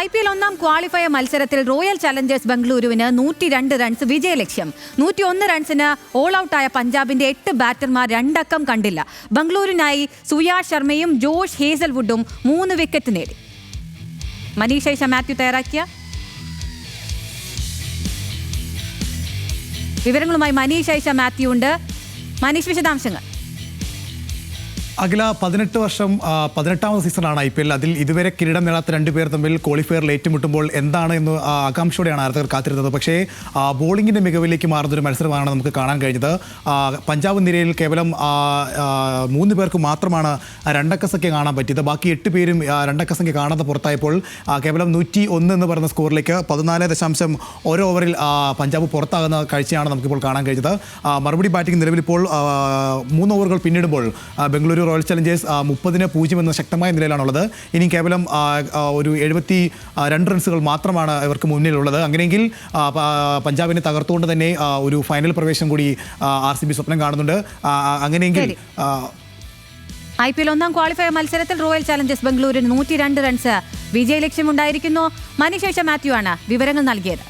IPL ഒന്നാം qualifier മത്സരത്തിൽ Royal Challengers ബംഗളൂരുവിന് 102 റൺസ് വിജയലക്ഷ്യം. 101 റൺസിന് ഓൾ ഔട്ടായ പഞ്ചാബിന്റെ 8 ബാറ്റർമാർ രണ്ടക്കം കണ്ടില്ല. ബംഗളൂരുവിനായി സുയാഷ് ശർമ്മയും ജോഷ് ഹേസൽവുഡും 3 വിക്കറ്റ് നേടി. മനീഷ് ഐഷ മാത്യു തയ്യാറാക്കിയ വിവരങ്ങളുമായി മനീഷ് ഐഷ മാത്യു ഉണ്ട്. മനീഷ്, വിശദാംശങ്ങൾ. അഖില 18ാമത് സീസണാണ് IPL. അതിൽ ഇതുവരെ കിരീടം നേടാത്ത രണ്ടുപേർ തമ്മിൽ ക്വാളിഫയറിൽ ഏറ്റുമുട്ടുമ്പോൾ എന്താണ് എന്ന് ആകാംക്ഷയോടെയാണ് ആരാധകർ കാത്തിരുന്നത്. പക്ഷേ ബോളിങ്ങിൻ്റെ മികവിലേക്ക് മാറുന്നൊരു മത്സരമാണ് നമുക്ക് കാണാൻ കഴിഞ്ഞത്. പഞ്ചാബ് നിരയിൽ കേവലം 3 പേർക്ക് മാത്രമാണ് രണ്ടക്ക സംഖ്യ കാണാൻ പറ്റിയത്. ബാക്കി 8 പേരും രണ്ടക്ക സംഖ്യ കാണാതെ പുറത്തായപ്പോൾ കേവലം 101 എന്ന് പറയുന്ന സ്കോറിലേക്ക് 14.1 ഓവറിൽ പഞ്ചാബ് പുറത്താകുന്ന കാഴ്ചയാണ് നമുക്കിപ്പോൾ കാണാൻ കഴിഞ്ഞത്. മറുപടി ബാറ്റിംഗ് നിലവിലിപ്പോൾ 3 ഓവറുകൾ പിന്നിടുമ്പോൾ ബംഗളൂരു റോയൽ ചലഞ്ചേഴ്സ് 30-0 എന്ന ശക്തമായ നിലയിലാണുള്ളത്. ഇനി കേവലം ഒരു 72 റൺസുകൾ മാത്രമാണ് ഇവർക്ക് മുന്നിലുള്ളത്. അങ്ങനെയെങ്കിൽ പഞ്ചാബിനെ തകർത്തുകൊണ്ട് തന്നെ ഒരു ഫൈനൽ പ്രവേശനം കൂടി RCB സ്വപ്നം കാണുന്നുണ്ട്. അങ്ങനെയെങ്കിൽ IPL ഒന്നാം ക്വാളിഫയർ മത്സരത്തിൽ റോയൽ ചലഞ്ചേഴ്സ് ബംഗളൂരുവിന് 102 റൺസ് വിജയലക്ഷ്യമുണ്ടായിരിക്കുന്നു. മനീഷ് ഐഷ മാത്യു ആണ് വിവരങ്ങൾ നൽകിയത്.